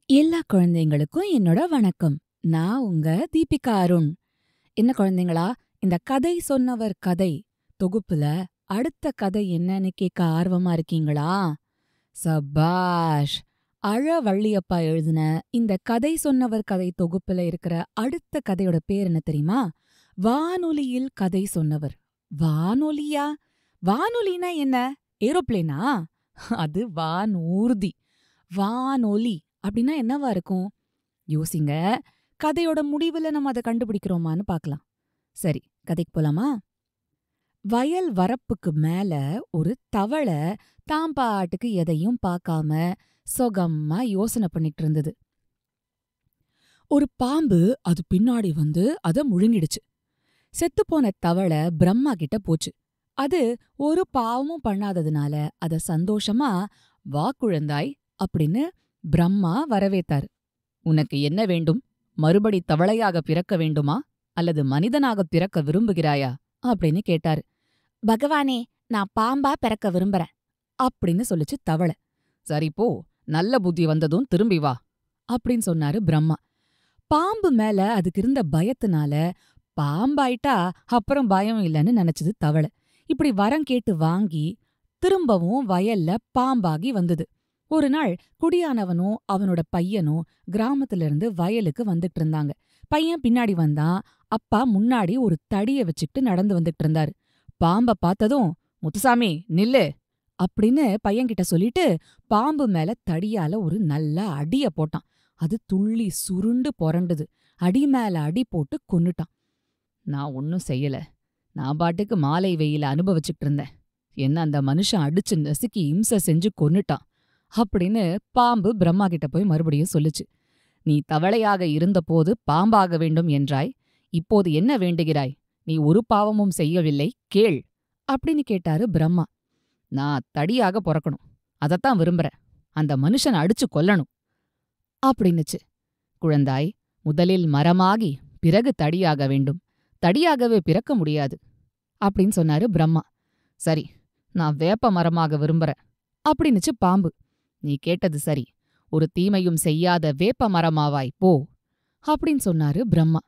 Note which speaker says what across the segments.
Speaker 1: எல்லா குழந்தைங்களுக்கும் என்னோட வணக்கம். நான் உங்க தீபிகா அருண். என்ன குழந்தைங்களா, இந்த கதை சொன்னவர் கதை தொகுப்புல அடுத்த கதை என்னன்னு கேட்க ஆர்வமா இருக்கீங்களா? சபாஷ்! வள்ளியப்பா எழுதின இந்த கதை சொன்னவர் கதை தொகுப்புல இருக்கிற அடுத்த கதையோட பேர் என்ன தெரியுமா? வானொலியில் கதை சொன்னவர். வானொலியா? வானொலினா என்ன? ஏரோப்ளேனா? அது வானூர்தி. வானொலி அப்படின்னா என்னவா இருக்கும்? யோசிங்க. கதையோட முடிவுல நம்ம அதை கண்டுபிடிக்கிறோமான்னு பார்க்கலாம். சரி, கதைக்கு போலாமா? வயல் வரப்புக்கு மேல ஒரு தவளை தான் பாட்டுக்கு எதையும் பார்க்காம சொகமா யோசனை பண்ணிட்டு இருந்தது. ஒரு பாம்பு அது பின்னாடி வந்து அத முழுங்கிடுச்சு. செத்துப்போன தவளை பிரம்மா கிட்ட போச்சு. அது ஒரு பாவமும் பண்ணாததுனால அத சந்தோஷமா "வா குழந்தாய்" அப்படின்னு பிரம்மா வரவேத்தாரு. "உனக்கு என்ன வேண்டும்? மறுபடி தவளையாக பிறக்க வேண்டுமா? அல்லது மனிதனாகப் பிறக்க விரும்புகிறாயா?" அப்படின்னு கேட்டாரு. "பகவானே, நான் பாம்பா பிறக்க விரும்புறேன்" அப்படின்னு சொல்லுச்சு தவளை. "சரி போ, நல்ல புத்தி வந்ததும் திரும்பி வா" அப்படின்னு சொன்னாரு பிரம்மா. பாம்பு மேல அதுக்கு இருந்த பயத்தினால பாம்பாயிட்டா அப்புறம் பயம் இல்லைன்னு நினைச்சது தவளை. இப்படி வரம் கேட்டு வாங்கி திரும்பவும் வயல்ல பாம்பாகி வந்தது. ஒரு நாள் குடியானவனும் அவனோட பையனும் கிராமத்துல இருந்து வயலுக்கு வந்துட்டு இருந்தாங்க. பையன் பின்னாடி வந்தான். அப்பா முன்னாடி ஒரு தடிய வச்சுக்கிட்டு நடந்து வந்துட்டு இருந்தாரு. பாம்ப பார்த்ததும், "முத்துசாமி நில்லு" அப்படின்னு பையன்கிட்ட சொல்லிட்டு பாம்பு மேல தடியால ஒரு நல்ல அடிய போட்டான். அது துள்ளி சுருண்டு பொரண்டுது. அடி மேல அடி போட்டு கொன்னுட்டான். "நான் ஒன்னும் செய்யல. நான் பாட்டுக்கு மாலை வெயில அனுபவிச்சுட்டு இருந்தேன். என்ன அந்த மனுஷன் அடிச்சு நசுக்கி இம்சை செஞ்சு கொன்னுட்டான்" அப்படின்னு பாம்பு பிரம்மா கிட்ட போய் மறுபடியும் சொல்லுச்சு. "நீ தவளையாக இருந்தபோது பாம்பாக வேண்டும் என்றாய். இப்போது என்ன வேண்டுகிறாய்? நீ ஒரு பாவமும் செய்யவில்லை, கேள்" அப்படின்னு கேட்டாரு பிரம்மா. "நான் தடியாக பொறக்கணும். அதத்தான் விரும்புறேன். அந்த மனுஷனை அடிச்சு கொல்லணும்" அப்படின்னுச்சு. "குழந்தாய், முதலில் மரமாகி பிறகு தடியாக வேண்டும். தடியாகவே பிறக்க முடியாது" அப்படின்னு சொன்னாரு பிரம்மா. "சரி, நான் வேப்ப மரமாக விரும்புறேன்" அப்படின்னுச்சு பாம்பு. "நீ கேட்டது சரி. ஒரு தீமையும் செய்யாத வேப்ப மரமாவாய் போ" அப்படின்னு சொன்னாரு பிரம்மா.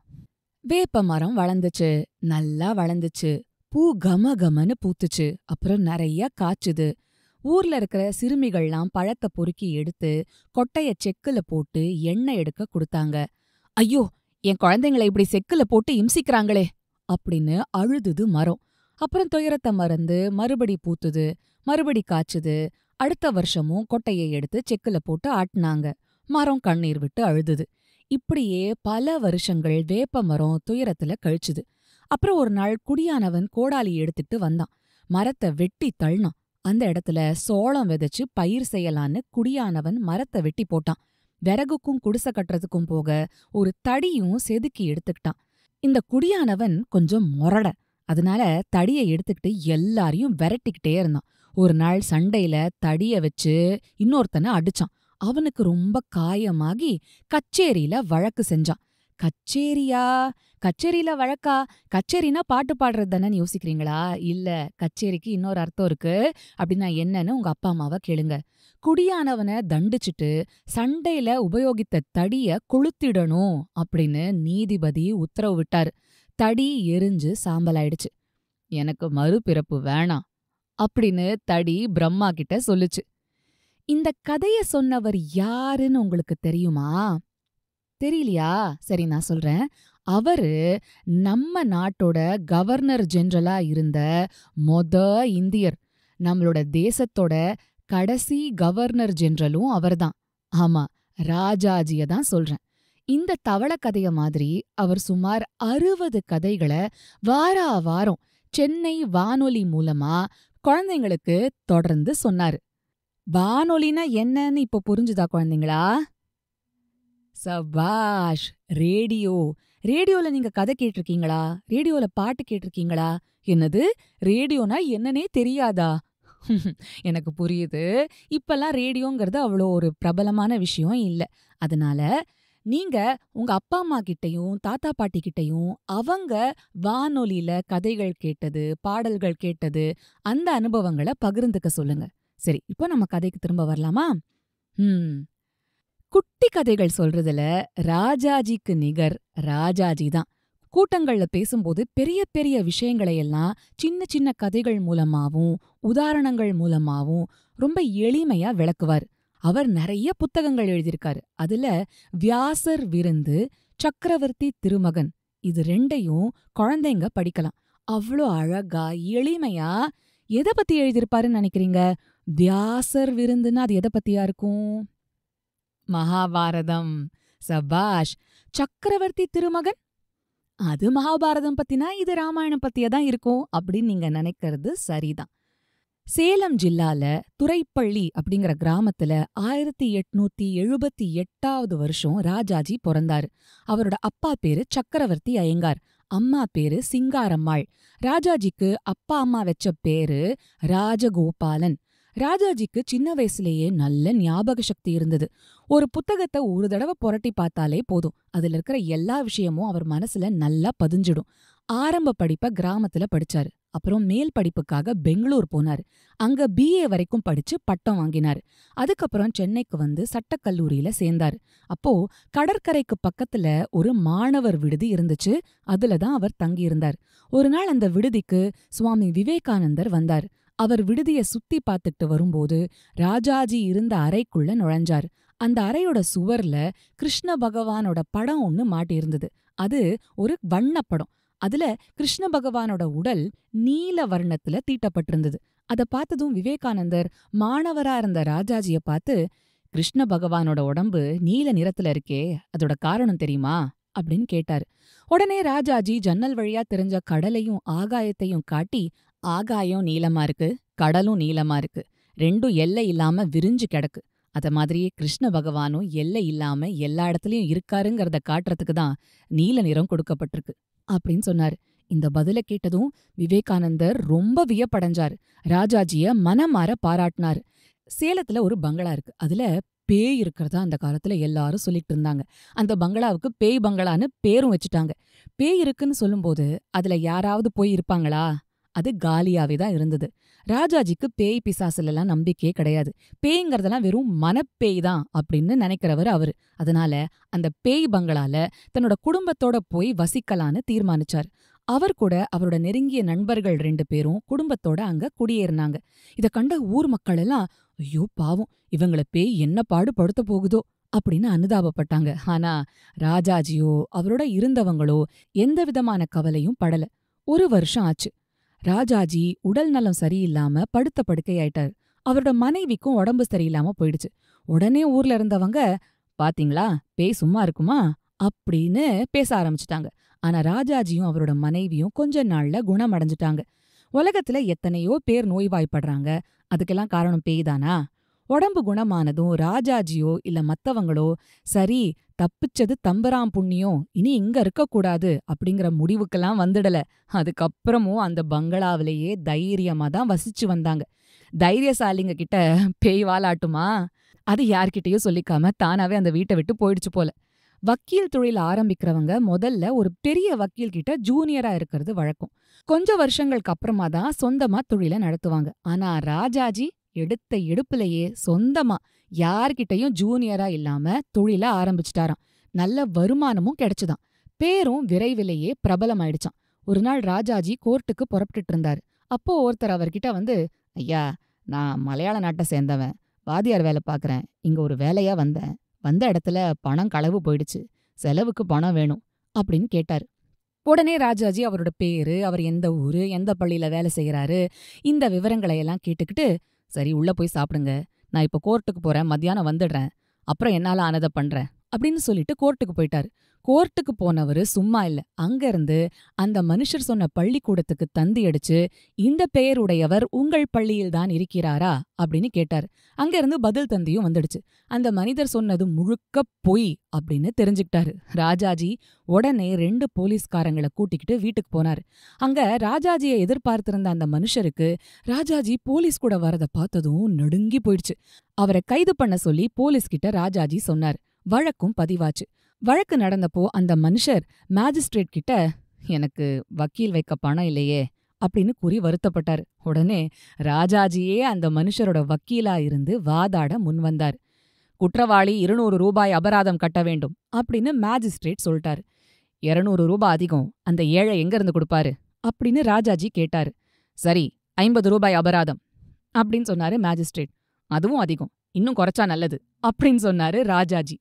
Speaker 1: வேப்ப மரம் வளர்ந்துச்சு. நல்லா வளர்ந்துச்சு. பூ கம கமன்னு பூத்துச்சு. அப்புறம் நிறைய காய்ச்சுது. ஊர்ல இருக்கிற சிறுமிகள்லாம் பழத்தை பொறுக்கி எடுத்து கொட்டைய செக்குல போட்டு எண்ணெய் எடுக்க கொடுத்தாங்க. "ஐயோ, என் குழந்தைங்களை இப்படி செக்குல போட்டு இம்சிக்கிறாங்களே" அப்படின்னு அழுதுது மரம். அப்புறம் துயரத்தை மறந்து மறுபடி பூத்துது, மறுபடி காய்ச்சுது. அடுத்த வருஷமும் கொட்டையை எடுத்து செக்குல போட்டு ஆட்டுனாங்க. மரம் கண்ணீர் விட்டு அழுதுது. இப்படியே பல வருஷங்கள் வேப்ப மரம் துயரத்துல கழிச்சுது. அப்புறம் ஒரு நாள் குடியானவன் கோடாலி எடுத்துட்டு வந்தான். மரத்தை வெட்டி தள்ளினான். அந்த இடத்துல சோளம் விதைச்சு பயிர் செய்யலான்னு குடியானவன் மரத்தை வெட்டி போட்டான். விறகுக்கும் குடிசை கட்டுறதுக்கும் போக ஒரு தடியும் செதுக்கி எடுத்துக்கிட்டான். இந்த குடியானவன் கொஞ்சம் மொரட. அதனால தடியை எடுத்துக்கிட்டு எல்லாரையும் விரட்டிக்கிட்டே இருந்தான். ஒரு நாள் சண்டையில தடிய வச்சு இன்னொருத்தனை அடிச்சான். அவனுக்கு ரொம்ப காயமாகி கச்சேரியில வழக்கு செஞ்சான். கச்சேரியா? கச்சேரியில வழக்கா? கச்சேரினா பாட்டு பாடுறது தானேன்னு யோசிக்கிறீங்களா? இல்ல, கச்சேரிக்கு இன்னொரு அர்த்தம் இருக்கு. அப்படின்னா என்னன்னு உங்க அப்பா அம்மாவை கேளுங்க. குடியானவனை தண்டிச்சுட்டு சண்டையில உபயோகித்த தடிய கொளுத்திடணும் அப்படின்னு நீதிபதி உத்தரவு விட்டாரு. தடி எரிஞ்சு சாம்பலாயிடுச்சு. "எனக்கு மறுபிறப்பு வேணாம்" அப்படின்னு தடி பிரம்மா கிட்ட சொல்லுச்சு. இந்த கதைய சொன்னவர் யாருன்னு உங்களுக்கு தெரியுமா? தெரியலையா? சரி, நான் சொல்றேன். அவரு நம்ம நாட்டோட கவர்னர் ஜெனரலா இருந்த மொத இந்தியர். நம்மளோட தேசத்தோட கடைசி கவர்னர் ஜெனரலும் அவர்தான். ஆமா, ராஜாஜிய தான் சொல்றேன். இந்த தவள கதைய மாதிரி அவர் சுமார் 60 கதைகள வாரா வாரம் சென்னை வானொலி மூலமா குழந்தைங்களுக்கு தொடர்ந்து சொன்னாரு. வானொலினா என்னன்னு இப்ப புரிஞ்சுதா குழந்தைங்களா? சபாஷ்! ரேடியோ. ரேடியோல நீங்க கதை கேட்டிருக்கீங்களா? ரேடியோல பாட்டு கேட்டிருக்கீங்களா? என்னது? ரேடியோனா என்னன்னே தெரியாதா? எனக்கு புரியுது. இப்பல்லாம் ரேடியோங்கிறது அவ்வளோ ஒரு பிரபலமான விஷயம் இல்ல. அதனால நீங்க உங்க அப்பா அம்மா கிட்டயும் தாத்தா பாட்டி கிட்டயும் அவங்க வானொலியில கதைகள் கேட்டது, பாடல்கள் கேட்டது, அந்த அனுபவங்கள பகிர்ந்துக்க சொல்லுங்க. சரி, இப்போ நம்ம கதைக்கு திரும்ப வரலாமா? ம் குட்டி கதைகள் சொல்றதுல ராஜாஜிக்கு நிகர் ராஜாஜி தான். கூட்டங்கள்ல பேசும்போது பெரிய பெரிய விஷயங்களையெல்லாம் சின்ன சின்ன கதைகள் மூலமாவும் உதாரணங்கள் மூலமாவும் ரொம்ப எளிமையா விளக்குவார். அவர் நிறைய புத்தகங்கள் எழுதியிருக்காரு. அதுல வியாசர் விருந்து, சக்கரவர்த்தி திருமகன் இது ரெண்டையும் குழந்தைங்க படிக்கலாம். அவ்ளோ அழகா எளிமையா எதை பத்தி எழுதியிருப்பாருன்னு நினைக்கிறீங்க? வியாசர் விருந்துன்னா அது எதை பத்தியா இருக்கும்? மகாபாரதம். சபாஷ். சக்கரவர்த்தி திருமகன் அது மகாபாரதம் பத்தினா இது ராமாயணம் பத்தியா தான் இருக்கும் அப்படின்னு நீங்க நினைக்கிறது சரிதான். சேலம் ஜில்லால துரைப்பள்ளி அப்படிங்கிற கிராமத்துல 1878 வருஷம் ராஜாஜி பிறந்தாரு. அவரோட அப்பா பேரு சக்கரவர்த்தி ஐயங்கார், அம்மா பேரு சிங்காரம்மாள். ராஜாஜிக்கு அப்பா அம்மா வச்ச பேரு ராஜகோபாலன். ராஜாஜிக்கு சின்ன வயசுலயே நல்ல ஞாபக சக்தி இருந்தது. ஒரு புத்தகத்தை ஒரு தடவை புரட்டி பார்த்தாலே போதும், அதுல இருக்கிற எல்லா விஷயமும் அவர் மனசுல நல்லா பதிஞ்சிடும். ஆரம்ப படிப்பை கிராமத்துல படிச்சாரு. அப்புறம் மேல் படிப்புக்காக பெங்களூர் போனாரு. அங்க BA வரைக்கும் படிச்சு பட்டம் வாங்கினாரு. அதுக்கப்புறம் சென்னைக்கு வந்து சட்டக்கல்லூரியில சேர்ந்தாரு. அப்போ கடற்கரைக்கு பக்கத்துல ஒரு மாணவர் விடுதி இருந்துச்சு. அதுலதான் அவர் தங்கியிருந்தார். ஒரு நாள் அந்த விடுதிக்கு சுவாமி விவேகானந்தர் வந்தார். அவர் விடுதிய சுத்தி பார்த்துட்டு வரும்போது ராஜாஜி இருந்த அறைக்குள்ள நுழைஞ்சாரு. அந்த அறையோட சுவர்ல கிருஷ்ண பகவானோட படம் ஒண்ணு மாட்டியிருந்தது. அது ஒரு வண்ணப்படம். அதுல கிருஷ்ண பகவானோட உடல் நீல வர்ணத்துல தீட்டப்பட்டிருந்தது. அத பார்த்ததும் விவேகானந்தர் மாணவரா இருந்த ராஜாஜிய பார்த்து, கிருஷ்ண பகவானோட உடம்பு நீல நிறத்துல இருக்கே, அதோட காரணம் தெரியுமா அப்படின்னு கேட்டாரு. உடனே ராஜாஜி ஜன்னல் வழியா தெரிஞ்ச கடலையும் ஆகாயத்தையும் காட்டி, ஆகாயம் நீலமா இருக்கு, கடலும் நீலமா இருக்கு, ரெண்டும் எல்லை இல்லாம விரிஞ்சு கிடக்கு. அத மாதிரியே கிருஷ்ண பகவானும் எல்லை இல்லாம எல்லா இடத்துலயும் இருக்காருங்கிறத காட்டுறதுக்கு தான் நீல நிறம் கொடுக்கப்பட்டிருக்கு அப்படின்னு சொன்னாரு. இந்த பதில கேட்டதும் விவேகானந்தர் ரொம்ப வியப்படைஞ்சாரு. ராஜாஜிய மனமார பாராட்டினாரு. சேலத்துல ஒரு பங்களா இருக்கு. அதுல பேய் இருக்கிறதா அந்த காலத்துல எல்லாரும் சொல்லிட்டு இருந்தாங்க. அந்த பங்களாவுக்கு பேய் பங்களான்னு பேரும் வச்சுட்டாங்க. பேய் இருக்குன்னு சொல்லும்போது அதுல யாராவது போய் இருப்பாங்களா? அது காலியாவே தான் இருந்தது. ராஜாஜிக்கு பேய் பிசாசுலெல்லாம் நம்பிக்கையே கிடையாது. பேய்ங்கிறதெல்லாம் வெறும் மனப்பேய் தான் அப்படின்னு நினைக்கிறவர் அவரு. அதனால அந்த பேய் பங்களால தன்னோட குடும்பத்தோட போய் வசிக்கலான்னு தீர்மானிச்சார். அவர் கூட அவரோட நெருங்கிய நண்பர்கள் 2 பேரும் குடும்பத்தோட அங்க குடியேறினாங்க. இத கண்ட ஊர் மக்கள் எல்லாம், ஐயோ பாவம், இவங்கள பேய் என்ன பாடுபடுத்த போகுதோ அப்படின்னு அனுதாபப்பட்டாங்க. ஆனா ராஜாஜியோ அவரோட இருந்தவங்களோ எந்த விதமான கவலையும் படல. 1 வருஷம் ஆச்சு. ராஜாஜி உடல் நலம் சரியில்லாம படுத்த படுக்கையாயிட்டாரு. அவரோட மனைவிக்கும் உடம்பு சரியில்லாம போயிடுச்சு. உடனே ஊர்ல இருந்தவங்க, பாத்தீங்களா பேய் சும்மா இருக்குமா அப்படின்னு பேச ஆரம்பிச்சுட்டாங்க. ஆனா ராஜாஜியும் அவரோட மனைவியும் கொஞ்ச நாள்ல குணமடைஞ்சிட்டாங்க. உலகத்துல எத்தனையோ பேர் நோய்வாய்ப்படுறாங்க, அதுக்கெல்லாம் காரணம் பேய்தானா? உடம்பு குணமானதும் ராஜாஜியோ இல்ல மத்தவங்களோ, சரி தப்பிச்சது தம்பராம் புண்ணியம், இனி இங்க இருக்கக்கூடாது அப்படிங்கிற முடிவுக்கெல்லாம் வந்துடல. அதுக்கப்புறமும் அந்த பங்களாவிலேயே தைரியமா தான் வசிச்சு வந்தாங்க. தைரியசாலிங்க கிட்ட பேய் வாலாட்டுமா? அது யார்கிட்டயும் சொல்லிக்காம தானாவே அந்த வீட்டை விட்டு போயிடுச்சு போல. வக்கீல் தொழில் ஆரம்பிக்கிறவங்க முதல்ல ஒரு பெரிய வக்கீல் கிட்ட ஜூனியரா இருக்கிறது வழக்கம். கொஞ்ச வருஷங்களுக்கு அப்புறமா தான் சொந்தமா தொழிலை நடத்துவாங்க. ஆனா ராஜாஜி எடுத்த எடுப்புலயே சொந்தமா யார்கிட்டயும் ஜூனியரா இல்லாம தொழில ஆரம்பிச்சிட்டாராம். நல்ல வருமானமும் கிடைச்சுதான். பேரும் விரைவிலேயே பிரபலமாயிடுச்சான். ஒரு நாள் ராஜாஜி கோர்ட்டுக்கு புறப்பட்டுட்டு இருந்தாரு. அப்போ ஒருத்தர் அவர்கிட்ட வந்து, ஐயா, நான் மலையாள நாட்டை சேர்ந்தவன், வாதியார் வேலை பார்க்கறேன், இங்க ஒரு வேலையா வந்தேன், வந்த இடத்துல பணம் களவு போயிடுச்சு, செலவுக்கு பணம் வேணும் அப்படின்னு கேட்டாரு. உடனே ராஜாஜி அவரோட பேரு, அவர் எந்த ஊரு, எந்த பள்ளியில வேலை செய்யறாரு, இந்த விவரங்களை எல்லாம் கேட்டுக்கிட்டு, சரி உள்ள போய் சாப்பிடுங்க, நான் இப்ப கோர்ட்டுக்கு போறேன், மத்தியானம் வந்துடுறேன், அப்புறம் என்னால ஆனதை பண்றேன் அப்படின்னு சொல்லிட்டு கோர்ட்டுக்கு போயிட்டாரு. கோர்ட்டுக்கு போனவரு சும்மா இல்ல, அங்க இருந்து அந்த மனுஷர் சொன்ன பள்ளிக்கூடத்துக்கு தந்தி அடிச்சு, இந்த பெயருடையவர் உங்கள் பள்ளியில்தான் இருக்கிறாரா அப்படின்னு கேட்டாரு. அங்க இருந்து பதில் தந்தியும் வந்துடுச்சு. அந்த மனிதர் சொன்னது முழுக்க பொய் அப்படின்னு தெரிஞ்சுக்கிட்டாரு. ராஜாஜி உடனே 2 போலீஸ்காரங்களை கூட்டிக்கிட்டு வீட்டுக்கு போனாரு. அங்க ராஜாஜியை எதிர்பார்த்திருந்த அந்த மனுஷருக்கு ராஜாஜி போலீஸ் கூட வரத பார்த்ததும் நடுங்கி போயிடுச்சு. அவரை கைது பண்ண சொல்லி போலீஸ்கிட்ட ராஜாஜி சொன்னார். வழக்கும் பதிவாச்சு. வழக்கு நடந்தப்போ அந்த மனுஷர் மேஜிஸ்ட்ரேட் கிட்ட, எனக்கு வக்கீல் வைக்க பணம் இல்லையே அப்படின்னு கூறி வருத்தப்பட்டாரு. உடனே ராஜாஜியே அந்த மனுஷரோட வக்கீலா இருந்து வாதாட முன்வந்தார். குற்றவாளி 200 ரூபாய் அபராதம் கட்ட வேண்டும் அப்படின்னு மேஜிஸ்ட்ரேட் சொல்லிட்டாரு. 200 ரூபாய் அதிகம், அந்த ஏழை எங்க இருந்து கொடுப்பாரு அப்படின்னு ராஜாஜி கேட்டாரு. சரி, 50 ரூபாய் அபராதம் அப்படின்னு சொன்னாரு மேஜிஸ்ட்ரேட். அதுவும் அதிகம், இன்னும் குறைச்சா நல்லது அப்படின்னு சொன்னாரு ராஜாஜி.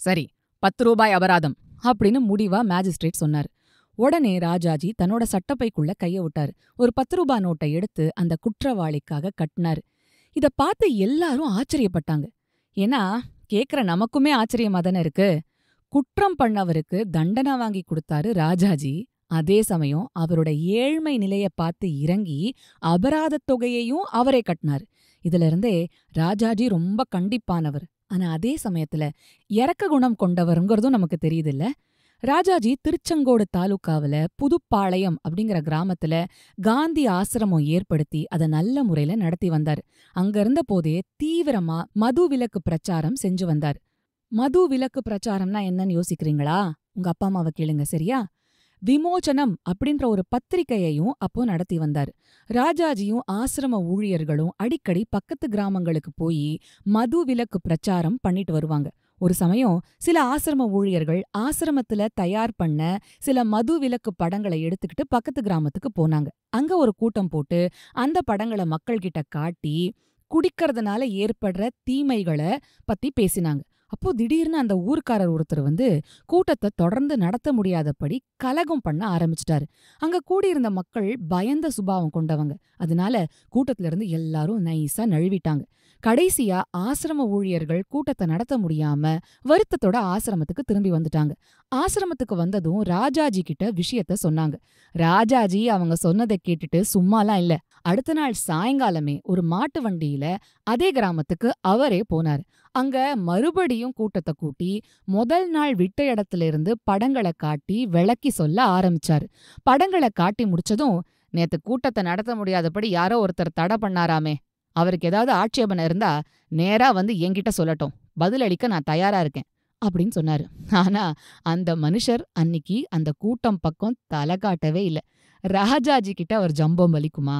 Speaker 1: சரி, 10 ரூபாய் அபராதம் அப்படின்னு முடிவா மேஜிஸ்ட்ரேட் சொன்னாரு. உடனே ராஜாஜி தன்னோட சட்டப்பைக்குள்ள கைய விட்டாரு. ஒரு 10 ரூபாய் நோட்டை எடுத்து அந்த குற்றவாளிக்காக கட்டினாரு. இத பார்த்து எல்லாரும் ஆச்சரியப்பட்டாங்க. ஏன்னா கேக்குற நமக்குமே ஆச்சரியமா தானே இருக்கு. குற்றம் பண்ணவருக்கு தண்டனை வாங்கி கொடுத்தாரு ராஜாஜி. அதே சமயம் அவரோட ஏழ்மை நிலைய பார்த்து இறங்கி அபராதத் தொகையையும் அவரே கட்டினாரு. இதுல இருந்தே ராஜாஜி ரொம்ப கண்டிப்பானவர், ஆனா அதே சமயத்துல இரக்க குணம் கொண்டவருங்கிறதும் நமக்கு தெரியுதுல்ல. ராஜாஜி திருச்செங்கோடு தாலுக்காவுல புதுப்பாளையம் அப்படிங்கிற கிராமத்துல காந்தி ஆசிரமம் ஏற்படுத்தி அதை நல்ல முறையில நடத்தி வந்தார். அங்க இருந்த போதே தீவிரமா மது விலக்கு பிரச்சாரம் செஞ்சு வந்தார். மது விலக்கு பிரச்சாரம்னா என்னன்னு யோசிக்கிறீங்களா? உங்க அப்பா அம்மாவை கேளுங்க, சரியா? விமோச்சனம் அப்படின்ற ஒரு பத்திரிகையையும் அப்போ நடத்தி வந்தார். ராஜாஜியும் ஆசிரம ஊழியர்களும் அடிக்கடி பக்கத்து கிராமங்களுக்கு போய் மது விலக்கு பிரச்சாரம் பண்ணிட்டு வருவாங்க. ஒரு சமயம் சில ஆசிரம ஊழியர்கள் ஆசிரமத்துல தயார் பண்ண சில மது விலக்கு படங்களை எடுத்துக்கிட்டு பக்கத்து கிராமத்துக்கு போனாங்க. அங்க ஒரு கூட்டம் போட்டு அந்த படங்களை மக்கள்கிட்ட காட்டி குடிக்கிறதுனால ஏற்படுற தீமைகளை பத்தி பேசினாங்க. அப்போ திடீர்னு அந்த ஊர்க்காரர் ஒருத்தர் கூட்டத்தை தொடர்ந்து நடத்த முடியாதபடி கலகம் பண்ண ஆரம்பிச்சிட்டாரு. அங்க கூடியிருந்த மக்கள் பயந்த சுபாவம் கொண்டவங்க. அதனால கூட்டத்துல இருந்து எல்லாரும் நைஸா நழுவிட்டாங்க. கடைசியா ஆசிரம ஊழியர்கள் கூட்டத்தை நடத்த முடியாம வருத்தத்தோட ஆசிரமத்துக்கு திரும்பி வந்துட்டாங்க. ஆசிரமத்துக்கு வந்ததும் ராஜாஜி கிட்ட விஷயத்த சொன்னாங்க. ராஜாஜி அவங்க சொன்னதை கேட்டுட்டு சும்மாலாம் இல்ல. அடுத்த நாள் சாயங்காலமே ஒரு மாட்டு வண்டியில அதே கிராமத்துக்கு அவரே போனாரு. அங்க மறுபடியும் கூட்டத்தை கூட்டி முதல் நாள் விட்ட இடத்துல இருந்து படங்களை காட்டி விளக்கி சொல்ல ஆரம்பிச்சாரு. படங்களை காட்டி முடிச்சதும், நேத்து கூட்டத்தை நடத்த முடியாதபடி யாரோ ஒருத்தர் தடை பண்ணாராமே, அவருக்கு ஏதாவது ஆட்சேபனை இருந்தா நேரா என்கிட்ட சொல்லட்டும், பதிலளிக்க நான் தயாரா இருக்கேன் அப்படின்னு சொன்னாரு. ஆனா அந்த மனுஷர் அன்னிக்கு அந்த கூட்டம் பக்கம் தலை காட்டவே இல்ல. ராஜாஜி கிட்ட அவர் ஜம்பம் வலிக்குமா?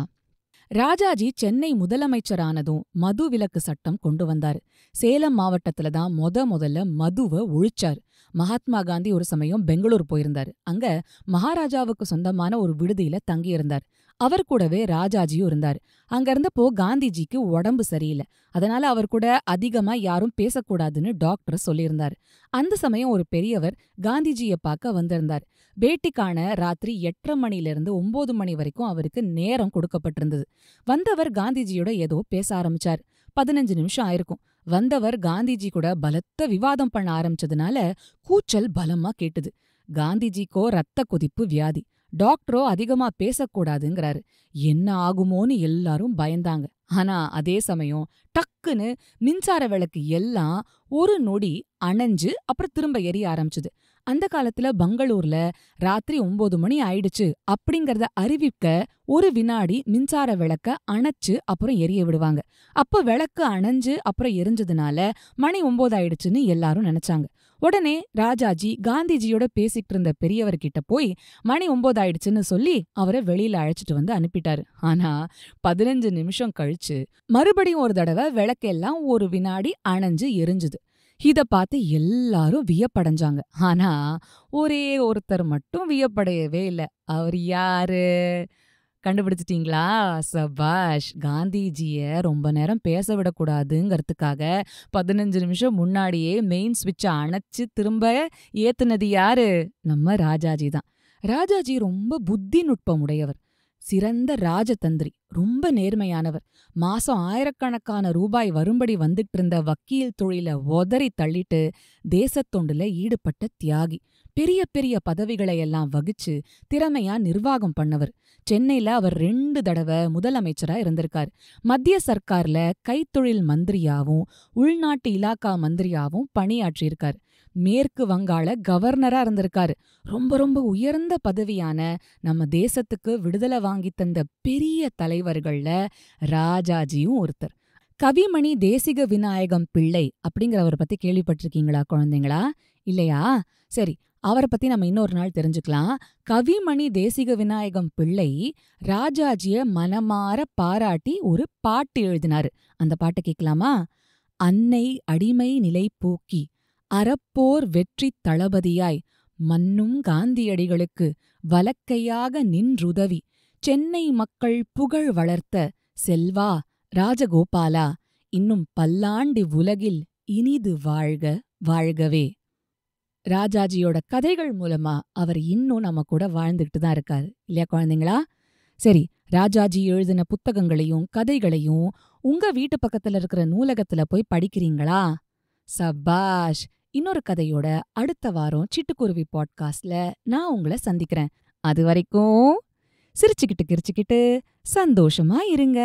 Speaker 1: ராஜாஜி சென்னை முதலமைச்சரானதும் மது விலக்கு சட்டம் கொண்டு வந்தாரு. சேலம் மாவட்டத்துல தான் முதல்ல மதுவை ஒழிச்சாரு. மகாத்மா காந்தி ஒரு சமயம் பெங்களூர் போயிருந்தாரு. அங்க மகாராஜாவுக்கு சொந்தமான ஒரு விடுதியில தங்கியிருந்தார். அவர் கூடவே ராஜாஜியும் இருந்தாரு. அங்க இருந்தப்போ காந்திஜிக்கு உடம்பு சரியில்லை. அதனால அவர் கூட அதிகமா யாரும் பேசக்கூடாதுன்னு டாக்டர் சொல்லியிருந்தாரு. அந்த சமயம் ஒரு பெரியவர் காந்திஜியை பார்க்க வந்திருந்தார். பேட்டிக்கான ராத்திரி 8:30 மணிலிருந்து 9 மணி வரைக்கும் அவருக்கு நேரம் கொடுக்கப்பட்டிருந்தது. வந்தவர் காந்திஜியோட ஏதோ பேச ஆரம்பிச்சார். 15 நிமிஷம் ஆயிருக்கும். வந்தவர் காந்திஜி கூட பலத்த விவாதம் பண்ண ஆரம்பிச்சதுனால கூச்சல் பலமா கேட்டுது. காந்திஜிக்கோ ரத்த கொதிப்பு வியாதி. டாக்டரோ அதிகமா பேசக்கூடாதுங்கிறாரு. என்ன ஆகுமோன்னு எல்லாரும் பயந்தாங்க. ஆனா அதே சமயம் டக்குன்னு மின்சார விளக்கு எல்லாம் ஒரு நொடி அணைஞ்சு அப்புறம் திரும்ப எரிய ஆரம்பிச்சுது. அந்த காலத்துல பெங்களூர்ல ராத்திரி 9 மணி ஆயிடுச்சு அப்படிங்கறத அறிவிக்க ஒரு வினாடி மின்சார விளக்க அணைச்சு அப்புறம் எரிய விடுவாங்க. அப்ப விளக்கு அணைஞ்சு அப்புறம் எரிஞ்சதுனால மணி 9 ஆயிடுச்சுன்னு எல்லாரும் நினைச்சாங்க. உடனே ராஜாஜி காந்திஜியோட பேசிட்டு இருந்த பெரியவர்கிட்ட போய் மணி 9 ஆயிடுச்சுன்னு சொல்லி அவரை வெளியில அழைச்சிட்டு அனுப்பிட்டாரு. ஆனா 15 நிமிஷம் கழிச்சு மறுபடியும் ஒரு தடவை விளக்கெல்லாம் ஒரு வினாடி அணைஞ்சு எரிஞ்சுது. இத பார்த்து எல்லாரும் வியப்படைஞ்சாங்க. ஆனா ஒரே ஒருத்தர் மட்டும் வியப்படையவே இல்ல. அவர் யாரு கண்டுபிடிச்சிட்டீங்களா? சபாஷ்! காந்திஜிய ரொம்ப நேரம் பேச விடக்கூடாதுங்கிறதுக்காக 15 நிமிஷம் முன்னாடியே மெயின் ஸ்விட்சை அணைச்சு திரும்ப ஏத்துனது யாரு? நம்ம ராஜாஜி தான். ராஜாஜி ரொம்ப புத்தி நுட்பம் உடையவர், சிறந்த ராஜதந்திரி, ரொம்ப நேர்மையானவர். மாசம் ஆயிரக்கணக்கான ரூபாய் வரும்படி வந்துட்டு இருந்த வக்கீல் தொழில உதறி தள்ளிட்டு தேசத்தொண்டுல ஈடுபட்ட தியாகி. பெரிய பெரிய பதவிகளையெல்லாம் வகிச்சு திறமையா நிர்வாகம் பண்ணவர். சென்னையில அவர் 2 தடவை முதலமைச்சரா இருந்திருக்கார். மத்திய சர்க்கார்ல கைத்தொழில் மந்திரியாவும் உள்நாட்டு இலாக்கா மந்திரியாவும் பணியாற்றியிருக்கார். மேற்கு வங்காள கவர்னரா இருந்திருக்காரு. ரொம்ப ரொம்ப உயர்ந்த பதவியான நம்ம தேசத்துக்கு விடுதலை வாங்கி தந்த பெரிய தலைவர்கள்ல ராஜாஜியும் ஒருத்தர். கவிமணி தேசிக விநாயகம் பிள்ளை அப்படிங்கிறவரை பத்தி கேள்விப்பட்டிருக்கீங்களா குழந்தைங்களா? இல்லையா? சரி, அவரை பத்தி நம்ம இன்னொரு நாள் தெரிஞ்சுக்கலாம். கவிமணி தேசிக விநாயகம் பிள்ளை ராஜாஜிய மனமாற பாராட்டி ஒரு பாட்டு எழுதினாரு. அந்த பாட்டை கேட்கலாமா? அன்னை அடிமை நிலை போக்கி அறப்போர் வெற்றித் தளபதியாய் மன்னும் காந்தியடிகளுக்கு வலக்கையாக நின்றுதவி சென்னை மக்கள் புகழ் வளர்த்த செல்வா ராஜகோபாலா இன்னும் பல்லாண்டு உலகில் இனிது வாழ்க வாழ்கவே. ராஜாஜியோட கதைகள் மூலமா அவர் இன்னும் நம்ம கூட வாழ்ந்துகிட்டு தான் இருக்காரு இல்லையா குழந்தைங்களா? சரி, ராஜாஜி எழுதின புத்தகங்களையும் கதைகளையும் உங்க வீட்டு பக்கத்துல இருக்கிற நூலகத்துல போய் படிக்கிறீங்களா? சபாஷ்! இன்னொரு கதையோட அடுத்த வாரம் சிட்டுக்குருவி பாட்காஸ்ட்ல நான் உங்களை சந்திக்கிறேன். அது வரைக்கும் சிரிச்சுக்கிட்டு கிரிச்சுக்கிட்டு சந்தோஷமா இருங்க.